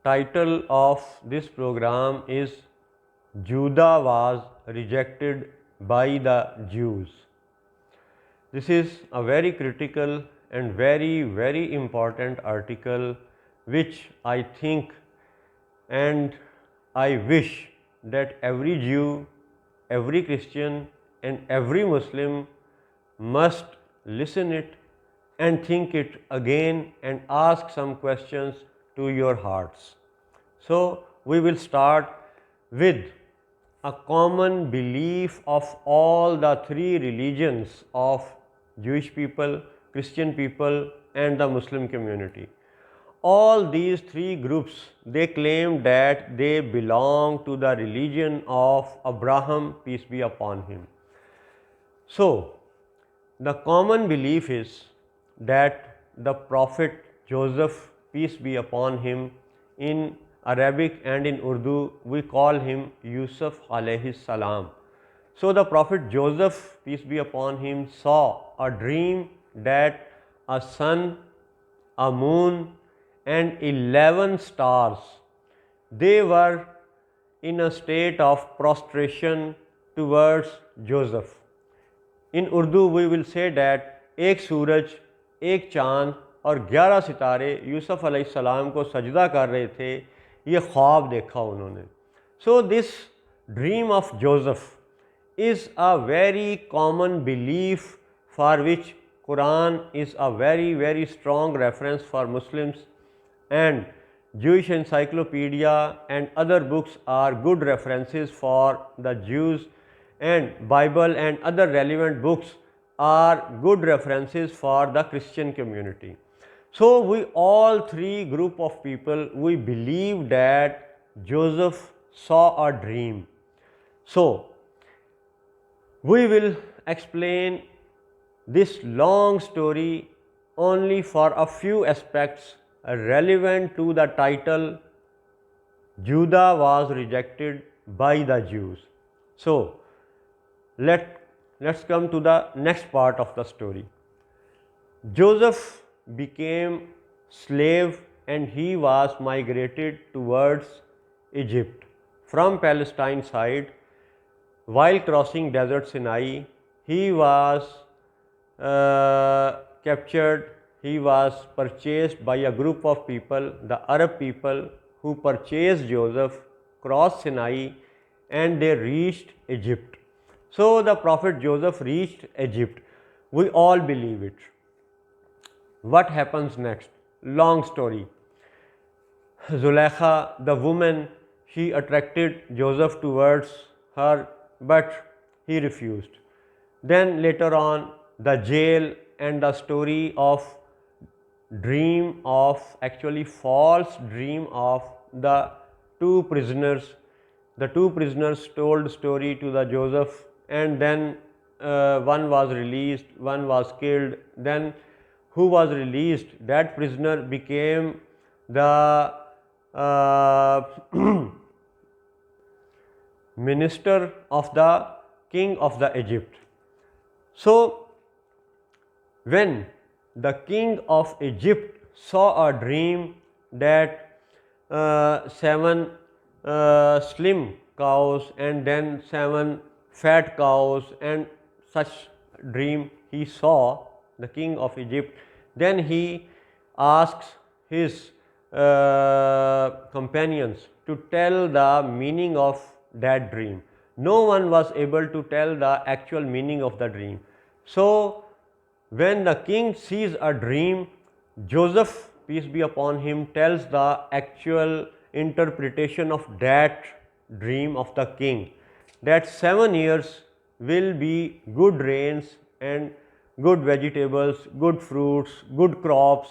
title of this program is Juda was rejected by the Jews. This is a very critical and very important article which I think and I wish that every Jew, every Christian and every Muslim must listen it and think it again and ask some questions to your hearts. So we will start with a common belief of all the three religions of Jewish people, Christian people and the Muslim community. All these three groups, they claim that they belong to the religion of Abraham, peace be upon him. So, the common belief is that the Prophet Joseph, peace be upon him, in Arabic and in Urdu we call him Yusuf alayhi salam. So the Prophet Joseph, peace be upon him, saw a dream that a sun, a moon and 11 stars, they were in a state of prostration towards Joseph. In Urdu we will say that एक सूरज, एक चाँद और 11 सितारे यूसुफ अलैहिस्सलाम को सजदा कर रहे थे, ये ख्वाब देखा उन्होंने. So this dream of Joseph is a very common belief for which Quran is a very strong reference for Muslims, and Jewish encyclopedia and other books are good references for the Jews, and Bible and other relevant books are good references for the Christian community. So we all three group of people, we believe that Joseph saw a dream. So we will explain this long story only for a few aspects relevant to the title Juda was rejected by the Jews. So let's come to the next part of the story. Joseph became slave and he was migrated towards Egypt from Palestine side. While crossing desert Sinai, he was captured, he was purchased by a group of people, the Arab people who purchased Joseph, crossed Sinai and they reached Egypt. So the Prophet Joseph reached Egypt. We all believe it. What happens next? Long story. Zulaikha, the woman, she attracted Joseph towards her, but he refused. Then later on, the jail and the story of dream of, actually false dream of the two prisoners. The two prisoners told story to the Joseph, and then one was released, one was killed. Then who was released, that prisoner became the minister of the king of the Egypt. So when the king of Egypt saw a dream that 7 slim cows and then 7 fat cows and such dream he saw, the king of Egypt, then he asks his companions to tell the meaning of that dream. No one was able to tell the actual meaning of the dream. So when the king sees a dream, Joseph, peace be upon him, tells the actual interpretation of that dream of the king, that 7 years will be good rains and good vegetables, good fruits, good crops.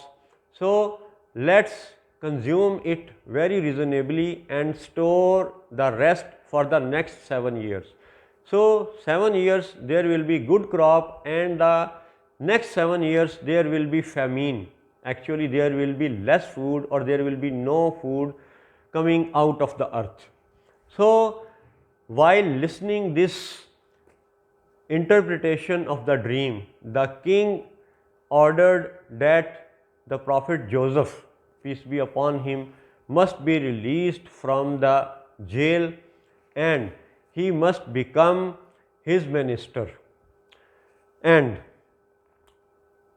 So let's consume it very reasonably and store the rest for the next 7 years. So 7 years there will be good crop, and the next 7 years there will be famine. Actually there will be less food, or there will be no food coming out of the earth. So while listening this interpretation of the dream, the king ordered that the Prophet Joseph, peace be upon him, must be released from the jail and he must become his minister. And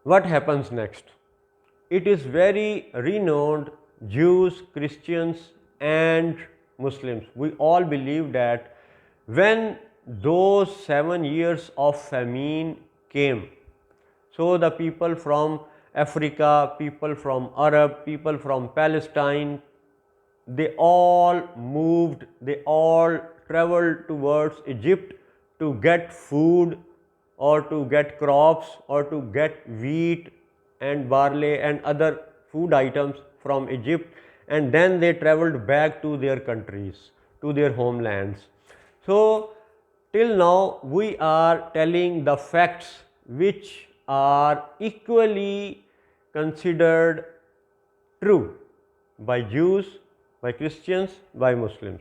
what happens next? It is very renowned. Jews, Christians and Muslims, we all believe that when those 7 years of famine came, so the people from Africa, people from Arab, people from Palestine, they all moved, they all traveled towards Egypt to get food or to get crops or to get wheat and barley and other food items from Egypt, and then they traveled back to their countries, to their homelands. So till now we are telling the facts which are equally considered true by Jews, by Christians, by Muslims.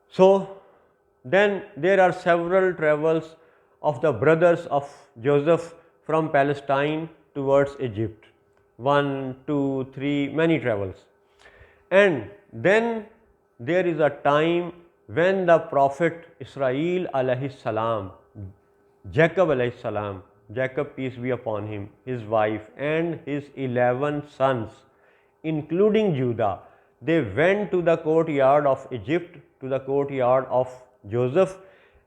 So then there are several travels of the brothers of Joseph from Palestine towards Egypt. 1, 2, 3, many travels. And then there is a time when the Prophet Israel alayhi salam, Jacob alayhi salam, Jacob peace be upon him, his wife and his 11 sons, including Judah, they went to the courtyard of Egypt, to the courtyard of Joseph,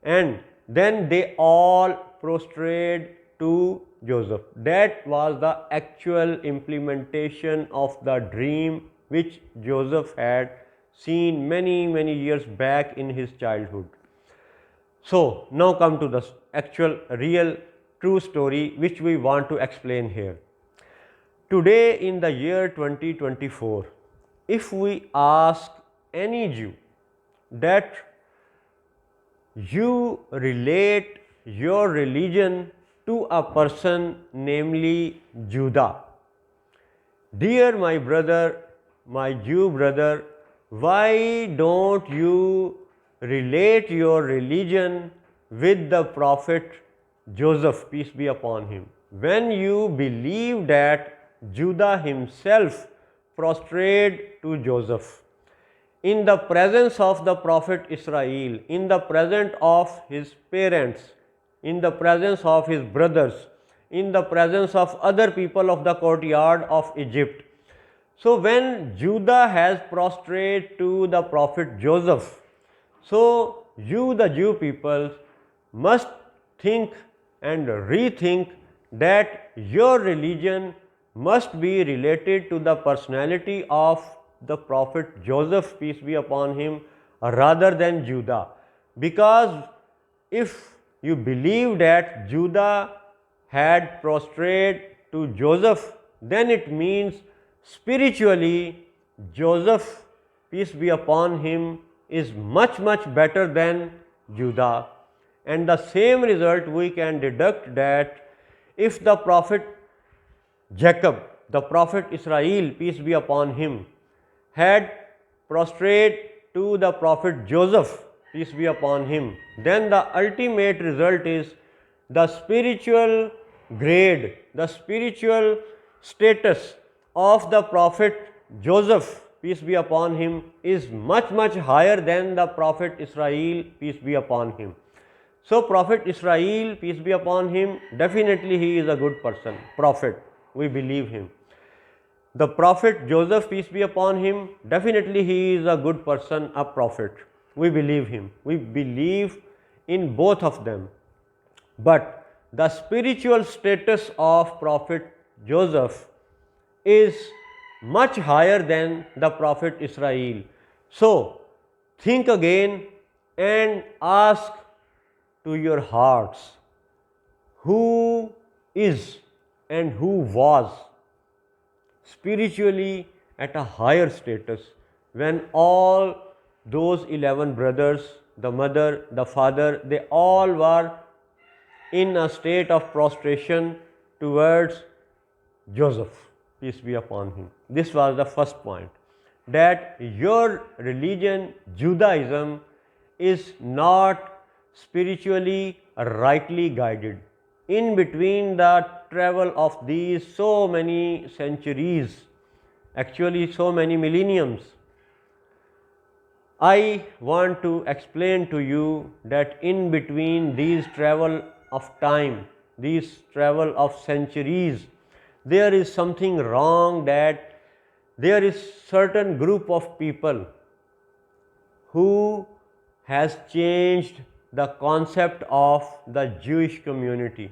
and then they all prostrated to Joseph. That was the actual implementation of the dream which Joseph had seen many years back in his childhood. So now come to the actual real true story which we want to explain here. Today in the year 2024, if we ask any Jew that you relate your religion to a person, namely Juda, dear my brother, my Jew brother, why don't you relate your religion with the Prophet Joseph, peace be upon him, when you believe that Judah himself prostrated to Joseph in the presence of the Prophet Israel, in the presence of his parents, in the presence of his brothers, in the presence of other people of the courtyard of Egypt. So when Judah has prostrated to the Prophet Joseph, so you the Jew people must think and rethink that your religion must be related to the personality of the Prophet Joseph, peace be upon him, rather than Judah. Because if you believe that Judah had prostrated to Joseph, then it means spiritually Joseph, peace be upon him, is much better than Judah. And the same result we can deduct that if the Prophet Jacob, the Prophet Israel, peace be upon him, had prostrated to the Prophet Joseph, peace be upon him, then the ultimate result is the spiritual grade, the spiritual status of the Prophet Joseph, peace be upon him, is much higher than the Prophet Israel, peace be upon him. So Prophet Israel, peace be upon him, definitely he is a good person, prophet, we believe him. The Prophet Joseph, peace be upon him, definitely he is a good person, a prophet, we believe him. We believe in both of them. But the spiritual status of Prophet Joseph is much higher than the Prophet Israel. So think again and ask to your hearts, who is and who was spiritually at a higher status when all those 11 brothers, the mother, the father, they all were in a state of prostration towards Joseph, peace be upon him. This was the first point, that your religion, Judaism, is not spiritually rightly guided. In between the travel of these so many centuries, actually so many millenniums. I want to explain to you that in between these travel of time, these travel of centuries, there is something wrong, that there is certain group of people who has changed the concept of the Jewish community.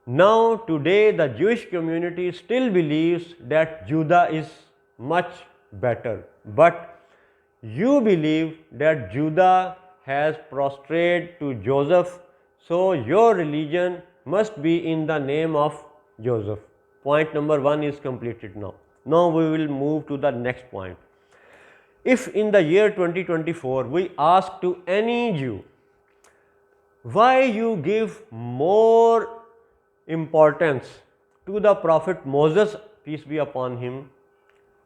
Now today the Jewish community still believes that Judah is much better, but you believe that Judah has prostrated to Joseph, so your religion must be in the name of Joseph. Point number 1 is completed now. Now we will move to the next point. If in the year 2024 we ask to any Jew, why you give more importance to the prophet Moses, peace be upon him,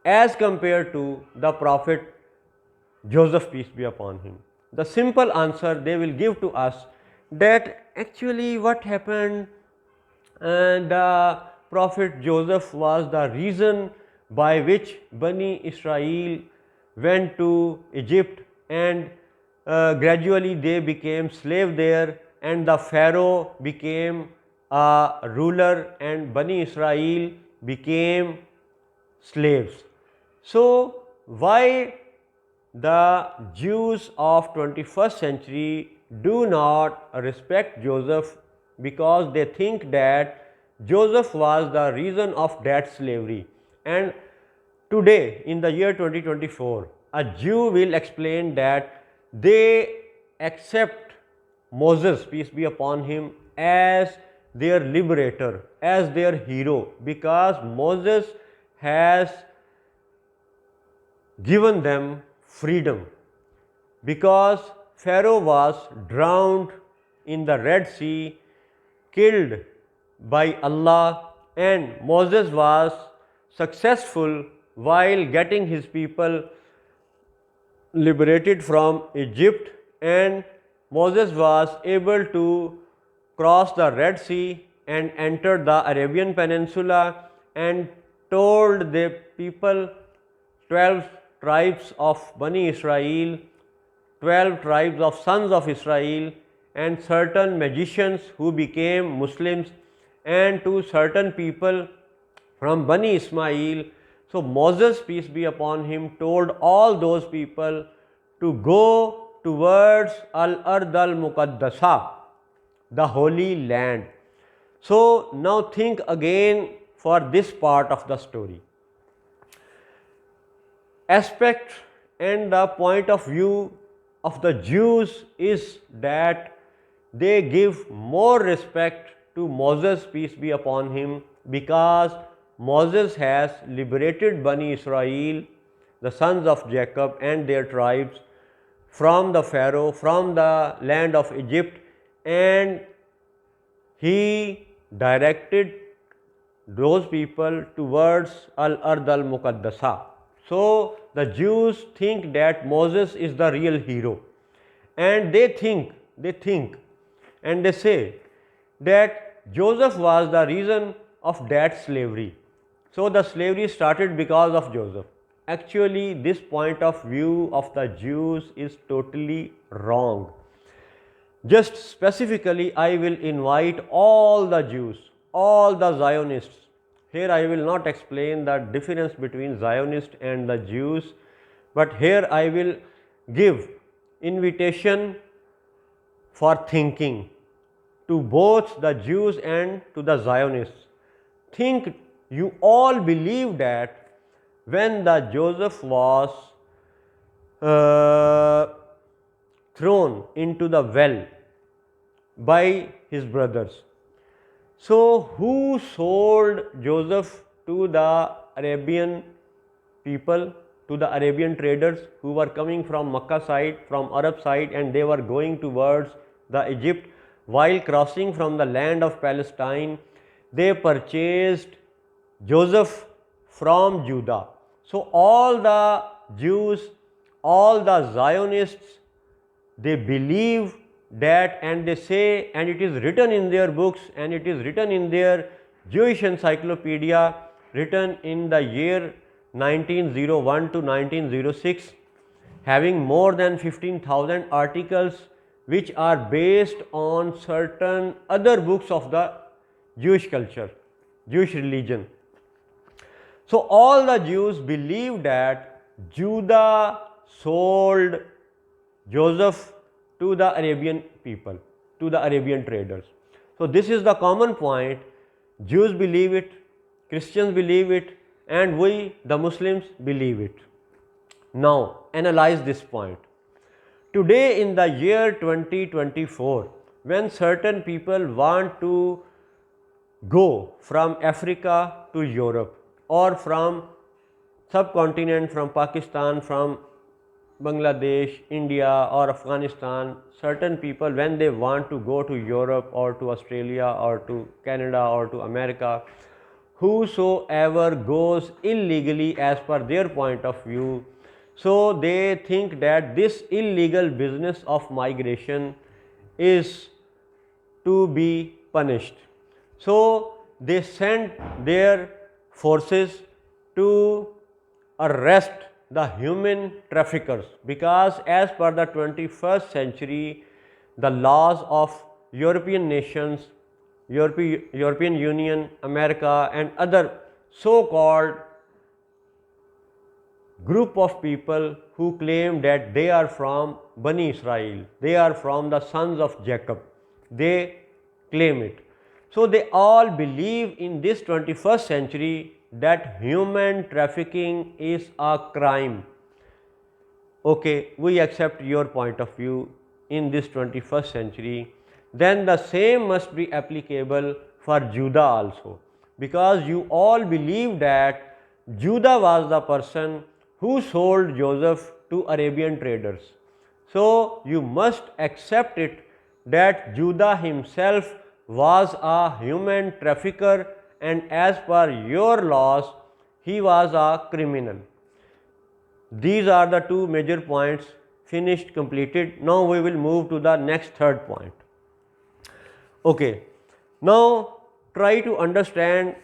as compared to the prophet Joseph, peace be upon him, the simple answer they will give to us, that actually what happened, the prophet Joseph was the reason by which Bani Israel went to Egypt, and gradually they became slave there, and the Pharaoh became a ruler and Bani Israel became slaves. So why the Jews of 21st century do not respect Joseph? Because they think that Joseph was the reason of that slavery. And today in the year 2024, a Jew will explain that they accept Moses, peace be upon him, as their liberator, as their hero, because Moses has given them freedom, because Pharaoh was drowned in the Red Sea, killed by Allah, and Moses was successful while getting his people liberated from Egypt, and Moses was able to cross the Red Sea and enter the Arabian Peninsula, and told the people, 12 tribes of Bani Israel, 12 tribes of sons of Israel, and certain magicians who became Muslims, and to certain people from Bani Ismail. So Moses, peace be upon him, told all those people to go towards Al-Ard al-Muqaddasa, the holy land. So now think again for this part of the story. Aspect and the point of view of the Jews is that they give more respect to Moses, peace be upon him, because Moses has liberated Bani Israel, the sons of Jacob and their tribes, from the Pharaoh, from the land of Egypt, and he directed those people towards Al-Ard al-Muqaddasa. So the Jews think that Moses is the real hero, and they think and they say that Joseph was the reason of that slavery. So the slavery started because of Joseph. Actually, this point of view of the Jews is totally wrong. Just specifically, I will invite all the Jews, all the Zionists. Here I will not explain the difference between Zionists and the Jews, but here I will give invitation for thinking to both the Jews and to the Zionists. Think, you all believe that when the Joseph was thrown into the well by his brothers, so who sold Joseph to the Arabian people, to the Arabian traders who were coming from Makkah side, from Arab side, and they were going towards the Egypt? While crossing from the land of Palestine, they purchased Joseph from Juda. So all the Jews, all the Zionists, they believe that, and they say, and it is written in their books and it is written in their Jewish encyclopedia, written in the year 1901 to 1906, having more than 15,000 articles which are based on certain other books of the Jewish culture, Jewish religion. So all the Jews believed that Judah sold Joseph to the Arabian people, to the Arabian traders. So this is the common point. Jews believe it, Christians believe it, and we, the Muslims, believe it. Now, analyze this point. Today in the year 2024, when certain people want to go from Africa to Europe, or from subcontinent, from Pakistan, from Bangladesh, India or Afghanistan, certain people when they want to go to Europe or to Australia or to Canada or to America, whosoever goes illegally as per their point of view, so they think that this illegal business of migration is to be punished. So they send their forces to arrest the human traffickers, because as per the 21st century, the laws of European nations, European Union, America and other so-called group of people who claim that they are from Bani Israel, they are from the sons of Jacob, they claim it. So they all believe in this 21st century that human trafficking is a crime. Okay, we accept your point of view in this 21st century. Then the same must be applicable for Judah also, because you all believe that Judah was the person who sold Joseph to Arabian traders. So you must accept it that Judah himself was a human trafficker, and as per your laws, he was a criminal. These are the two major points finished, completed. Now we will move to the next third point. Okay, now try to understand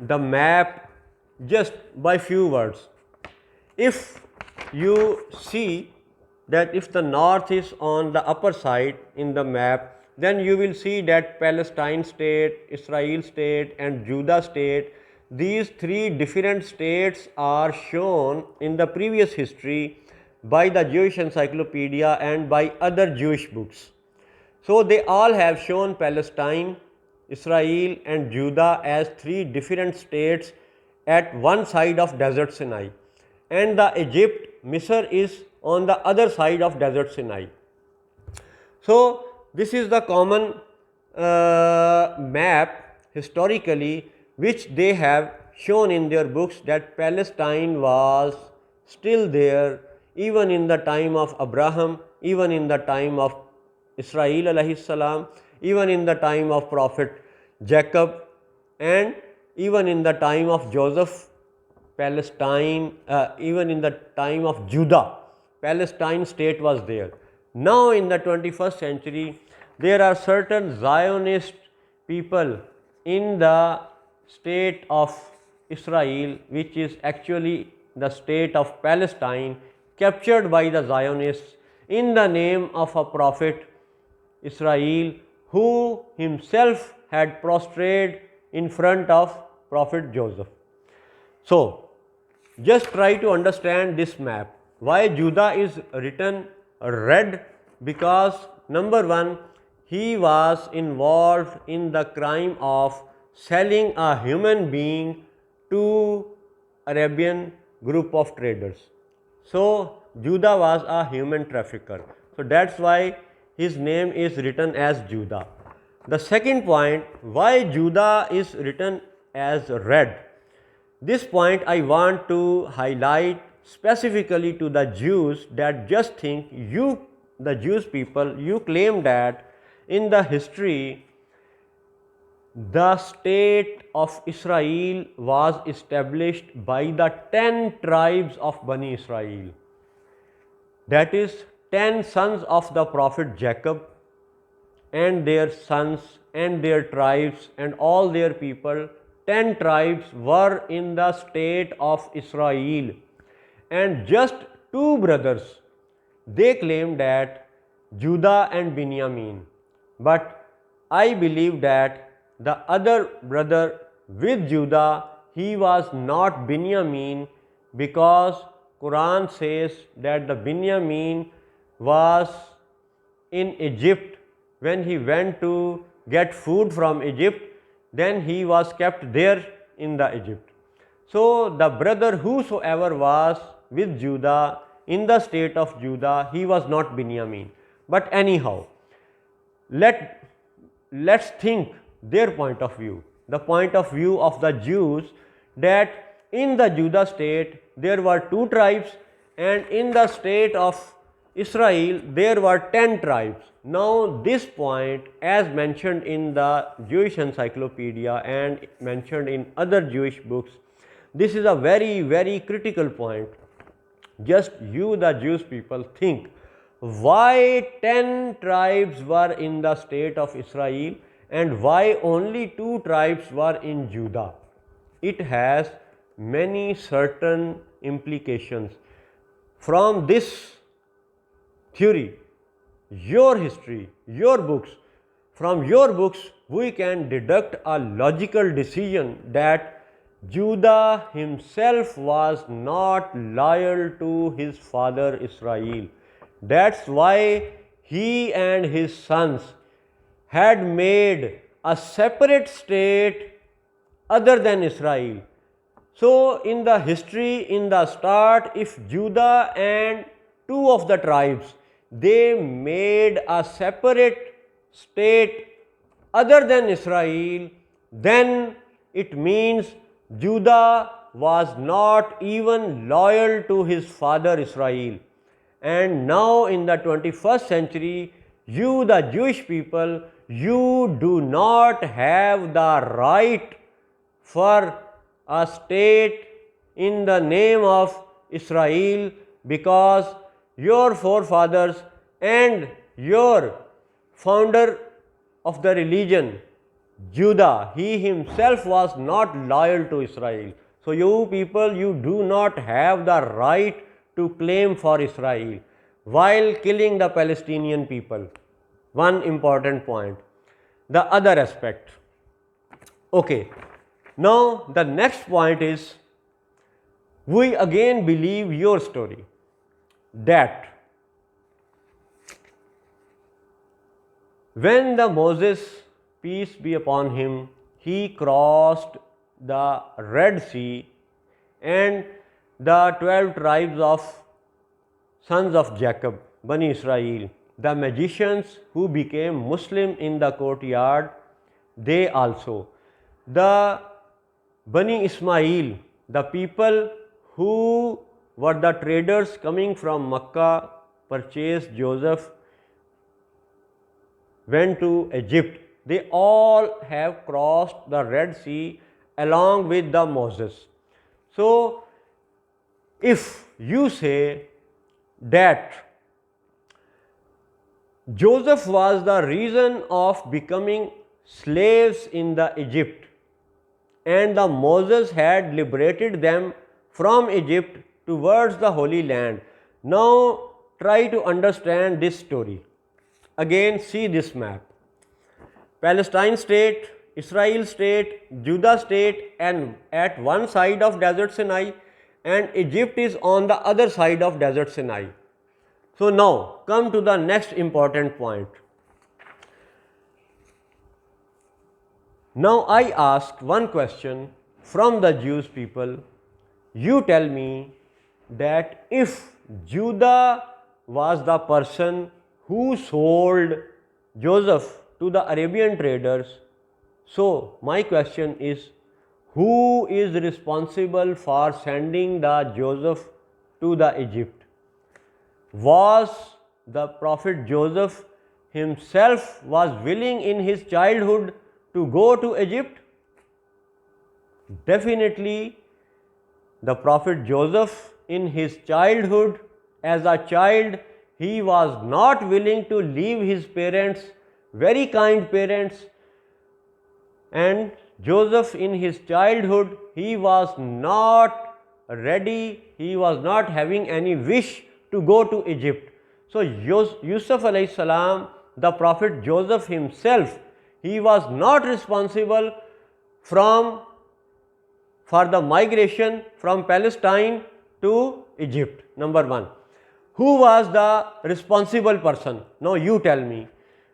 the map just by few words. If you see that if the north is on the upper side in the map, then you will see that Palestine state, Israel state and Judah state, these three different states are shown in the previous history by the Jewish Encyclopedia and by other Jewish books. So they all have shown Palestine, Israel and Judah as three different states at one side of desert Sinai, and the Egypt, Misr is on the other side of desert Sinai. So this is the common map historically which they have shown in their books, that Palestine was still there even in the time of Abraham, even in the time of Israel alayhi salam, even in the time of Prophet Jacob, and even in the time of Joseph. Palestine, even in the time of Judah, Palestine state was there. Now in the 21st century, there are certain Zionist people in the state of Israel, which is actually the state of Palestine, captured by the Zionists in the name of a prophet Israel, who himself had prostrated in front of Prophet Joseph. So just try to understand this map. Why Judah is written red? Because number one, he was involved in the crime of selling a human being to Arabian group of traders. So Judah was a human trafficker. So that's why his name is written as Judah. The second point, why Judah is written as red? This point I want to highlight specifically to the Jews, that just think, you, the Jewish people, you claim that in the history the state of Israel was established by the 10 tribes of Bani Israel. That is 10 sons of the prophet Jacob and their sons and their tribes and all their people. 10 tribes were in the state of Israel, and just two brothers, they claim that Judah and Benjamin. But I believe that the other brother with Judah, he was not Benjamin, because Quran says that the Benjamin was in Egypt when he went to get food from Egypt, then he was kept there in the Egypt. So the brother whosoever was with Judah in the state of Judah, he was not Benjamin. But anyhow, let's think their point of view, the point of view of the Jews, that in the Judah state there were two tribes, and in the state of Israel there were 10 tribes. Now this point, as mentioned in the Jewish encyclopedia and mentioned in other Jewish books, this is a very critical point. Just you, the Jewish people, think why 10 tribes were in the state of Israel and why only 2 tribes were in Judah. It has many certain implications. From this theory, your history, your books, from your books we can deduct a logical decision that Judah himself was not loyal to his father Israel. That's why he and his sons had made a separate state other than Israel. So in the history, in the start, if Judah and 2 of the tribes, they made a separate state other than Israel, then it means Judah was not even loyal to his father Israel. And now in the 21st century, you, the Jewish people, you do not have the right for a state in the name of Israel, because your forefathers and your founder of the religion, Judah, he himself was not loyal to Israel. So you people, you do not have the right to claim for Israel while killing the Palestinian people. One important point. The other aspect. Okay, now the next point is, we again believe your story that when the Moses, peace be upon him, he crossed the Red Sea, and the 12 tribes of sons of Jacob, Bani Israel, the magicians who became Muslim in the courtyard, they also, the Bani Ismail, the people who were the traders coming from Makkah, purchased Joseph, went to Egypt, they all have crossed the Red Sea along with the Moses. So if you say that Joseph was the reason of becoming slaves in the Egypt, and the Moses had liberated them from Egypt towards the Holy Land. Now try to understand this story. Again, see this map. Palestine state, Israel state, Judah state, and at one side of desert Sinai, and Egypt is on the other side of desert Sinai. So now come to the next important point. Now I ask one question from the Jewish people. You tell me that if Judah was the person who sold Joseph to the Arabian traders, so my question is, who is responsible for sending the Joseph to the Egypt? Was the prophet Joseph himself was willing in his childhood to go to Egypt? Definitely the prophet Joseph in his childhood, as a child, he was not willing to leave his parents, very kind parents, and Joseph in his childhood, he was not ready, he was not having any wish to go to Egypt. So Yusuf alayhi salam, the Prophet Joseph himself, he was not responsible for the migration from Palestine to Egypt. Number one. Who was the responsible person? Now you tell me.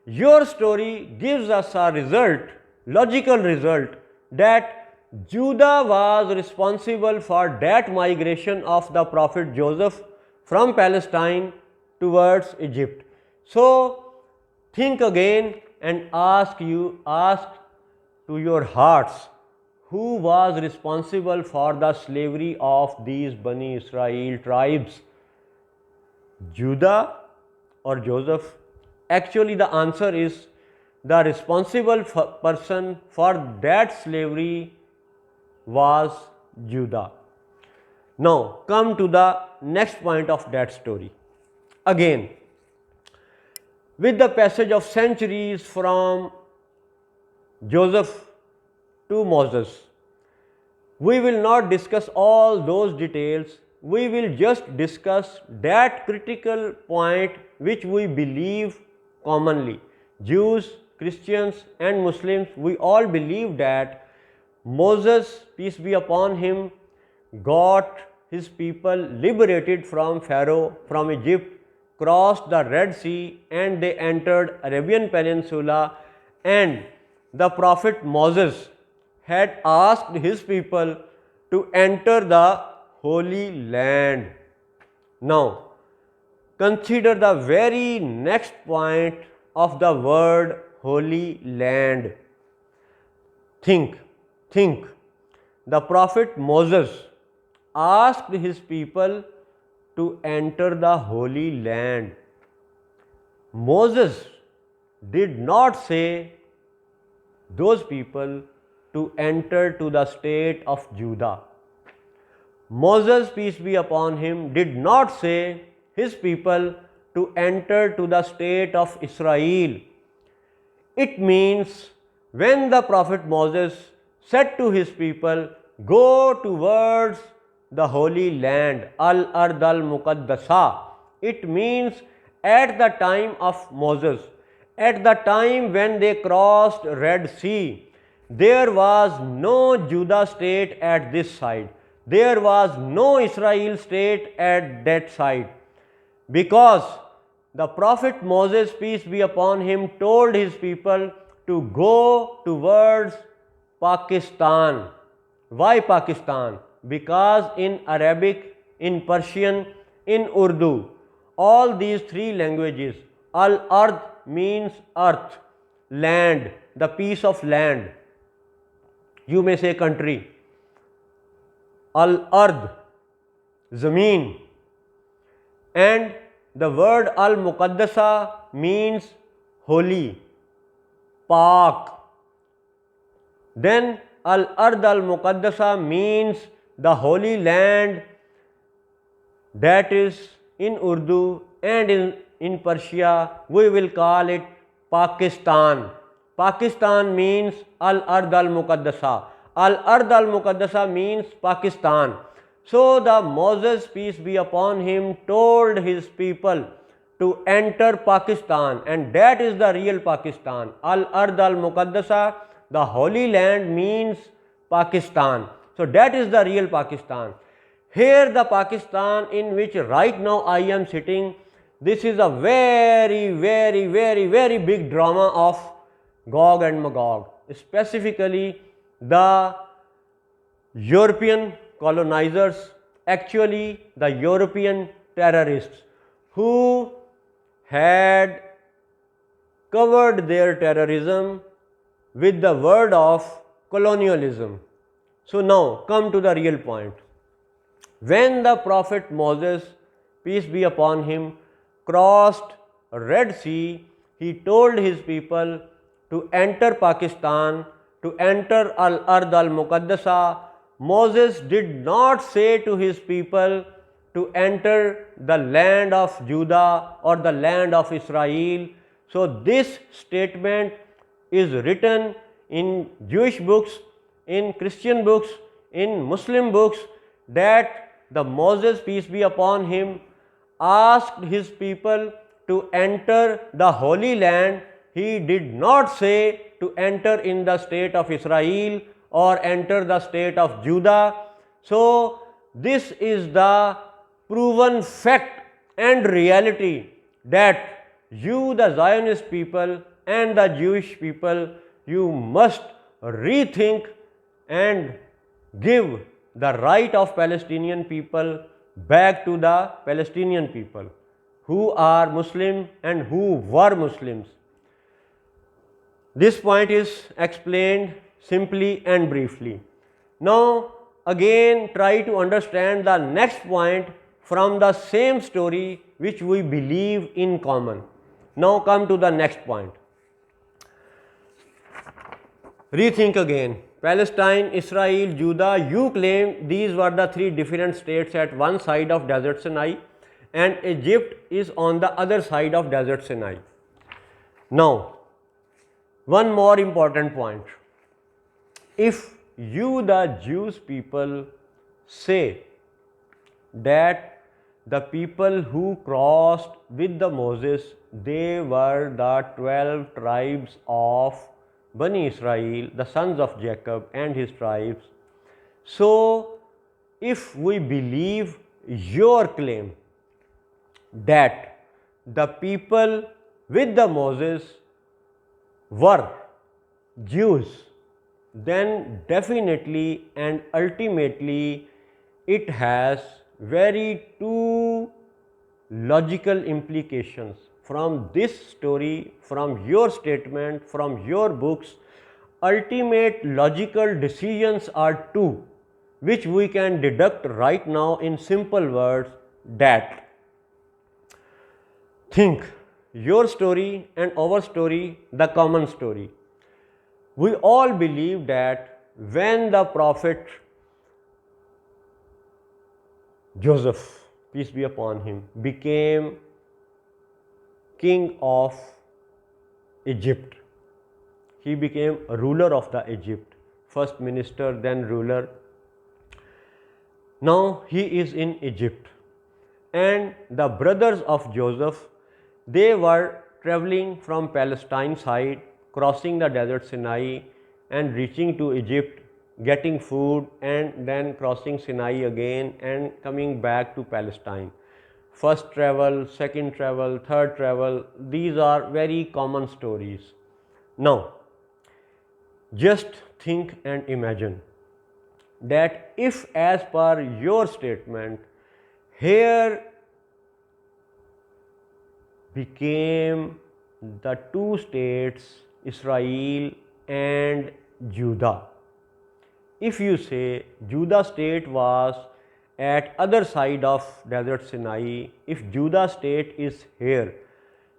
Your story gives us a result, logical result, that Judah was responsible for that migration of the Prophet Joseph from Palestine towards Egypt. So think again and ask to your hearts, who was responsible for the slavery of these Bani Israel tribes? Judah or Joseph? Actually, the answer is the responsible person for that slavery was Judah. Now, come to the next point of that story. Again, with the passage of centuries from Joseph to Moses, we will not discuss all those details. We will just discuss that critical point which we believe commonly. Jews, Christians and Muslims, we all believe that Moses, peace be upon him, got his people liberated from Pharaoh, from Egypt, crossed the Red Sea and they entered Arabian Peninsula, and the Prophet Moses had asked his people to enter the Holy Land. Now, consider the very next point of the word Holy Land. Think. The Prophet Moses asked his people to enter the Holy Land. Moses did not say those people to enter to the state of Judah. Moses, peace be upon him, did not say his people to enter to the state of Israel. It means when the Prophet Moses said to his people, go towards the Holy Land, Al-Ard al-Muqaddasa, it means at the time of Moses, at the time when they crossed Red Sea, there was no Judah state at this side. There was no Israel state at that side, because the Prophet Moses, peace be upon him, told his people to go towards Pakistan. Why Pakistan? Because in Arabic, in Persian, in Urdu, all these three languages, Al-Ard means earth, land, the piece of land. You may say country. Al-Ard, Zameen. And the word Al-Muqaddasa means holy, Pak. Then Al-Ard al-Muqaddasa means the holy land, that is in Urdu, and in Persia we will call it Pakistan. Pakistan means Al-Ard al-Muqaddasa. Al-Ard al-Muqaddasa means Pakistan. So the Moses, peace be upon him, told his people to enter Pakistan, and that is the real Pakistan. Al-Ard al-Muqaddasa, the holy land, means Pakistan. So that is the real Pakistan. Here the Pakistan in which right now I am sitting, this is a very, very, very, very big drama of Gog and Magog, specifically the European colonizers, actually the European terrorists who had covered their terrorism with the word of colonialism. So now come to the real point. When the Prophet Moses, peace be upon him, crossed Red Sea, he told his people to enter Pakistan, to enter Al-Ard al-Muqaddasa. Moses did not say to his people to enter the land of Judah or the land of Israel. So this statement is written in Jewish books in Christian books, in Muslim books, that the Moses, peace be upon him, asked his people to enter the Holy Land. He did not say to enter in the state of Israel or enter the state of Judah. So this is the proven fact and reality that you, the Zionist people and the Jewish people, you must rethink and give the right of Palestinian people back to the Palestinian people who are Muslim and who were Muslims. This point is explained simply and briefly. Now again try to understand the next point from the same story which we believe in common. Now come to the next point. Rethink again. Palestine, Israel, Judah, you claim these were the three different states at one side of desert Sinai, and Egypt is on the other side of desert Sinai. Now, one more important point. If you, the Jewish people, say that the people who crossed with the Moses, they were the 12 tribes of Bani Israel, the sons of Jacob and his tribes. So, if we believe your claim that the people with the Moses were Jews, then definitely and ultimately it has very two logical implications from this story, from your statement, from your books. Ultimate logical decisions are two, which we can deduct right now in simple words, that think your story and our story, the common story. We all believe that when the prophet Joseph, peace be upon him, became king of Egypt, he became a ruler of the Egypt, first minister, then ruler. Now he is in Egypt, and the brothers of Joseph, they were traveling from Palestine side, crossing the desert Sinai and reaching to Egypt, getting food, and then crossing Sinai again and coming back to Palestine. First travel, second travel, third travel, these are very common stories. Now, just think and imagine that if, as per your statement, here became the two states, Israel and Judah. If you say Judah state was at other side of desert Sinai, if Judah state is here,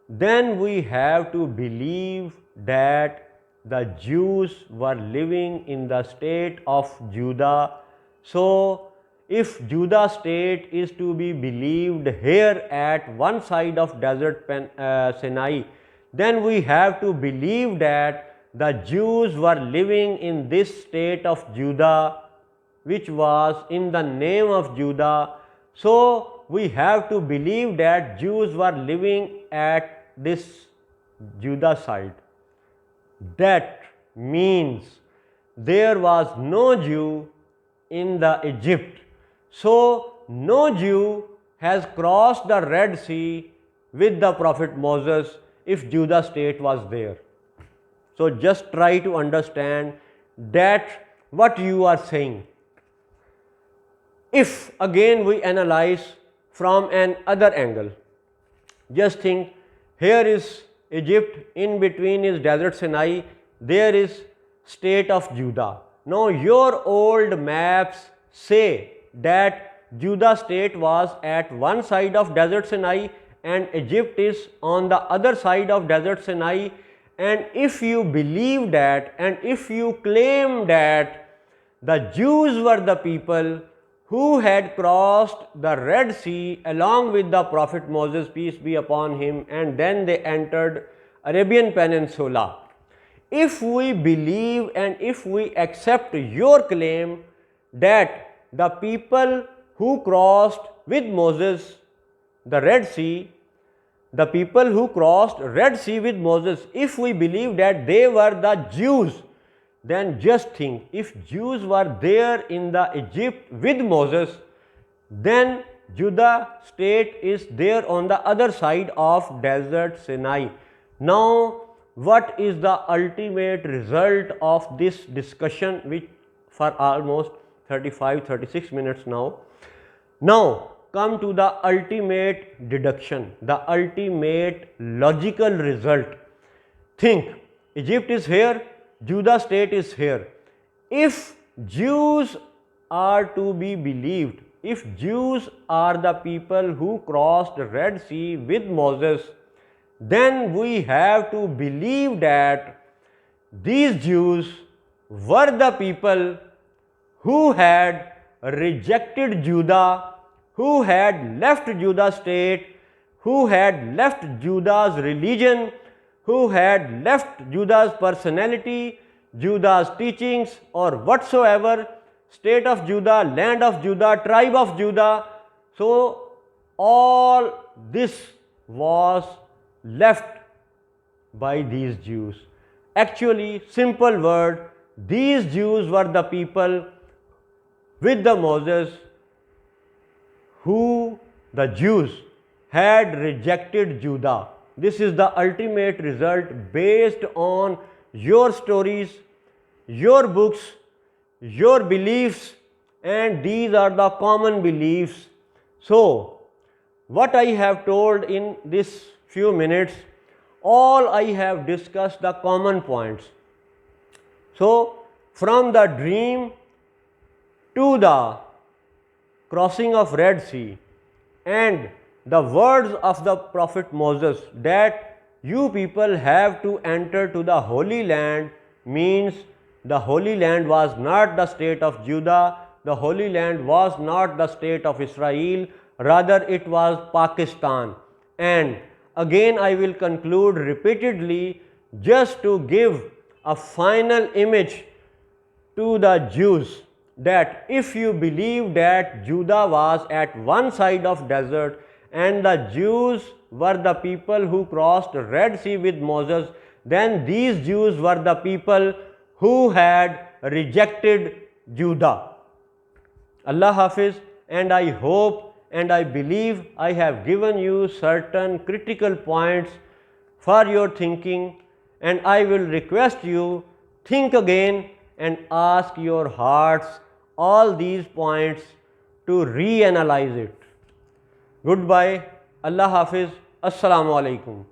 then we have to believe that the Jews were living in the state of Judah. So if Judah state is to be believed here at one side of desert Sinai, then we have to believe that the Jews were living in this state of Judah, which was in the name of Judah. So we have to believe that Jews were living at this Judah side. That means there was no Jew in the Egypt. So no Jew has crossed the Red Sea with the prophet Moses if Judah state was there. So just try to understand that what you are saying. If again we analyze from an other angle, just think, here is Egypt, in between is desert Sinai, there is state of Judah. Now your old maps say that Judah state was at one side of desert Sinai and Egypt is on the other side of desert Sinai. And if you believe that, and if you claim that the Jews were the people who had crossed the Red Sea along with the prophet Moses, peace be upon him, and then they entered Arabian Peninsula. if we believe and if we accept your claim that the people who crossed with Moses the Red Sea, the people who crossed Red Sea with Moses, if we believe that they were the Jews, then just think, if Jews were there in the Egypt with Moses, then Juda state is there on the other side of desert Sinai. Now, what is the ultimate result of this discussion, which for almost 35-36 minutes now? Now, come to the ultimate deduction, the ultimate logical result. Think, Egypt is here, Judah state is here. If Jews are to be believed, if Jews are the people who crossed the Red Sea with Moses, then we have to believe that these Jews were the people who had rejected Judah, who had left Judah's state, who had left Judah's religion, who had left Judah's personality, Judah's teachings, or whatsoever, state of Judah, land of Judah, tribe of Judah. So, all this was left by these Jews. Actually, simple word, these Jews were the people with the Moses who the Jews had rejected Judah. This is the ultimate result based on your stories, your books, your beliefs, and these are the common beliefs. So, what I have told in this few minutes, all I have discussed the common points. So, from the dream to the crossing of Red Sea and the words of the Prophet Moses that you people have to enter to the Holy Land, means the Holy Land was not the state of Judah, the Holy Land was not the state of Israel, rather it was Pakistan. And again I will conclude repeatedly just to give a final image to the Jews, that if you believe that Judah was at one side of desert and the Jews were the people who crossed Red Sea with Moses, then these Jews were the people who had rejected Judah. Allah Hafiz, and I hope and I believe I have given you certain critical points for your thinking, and I will request you think again and ask your hearts all these points to reanalyze it. Goodbye. Allah Hafiz. Assalamu alaikum.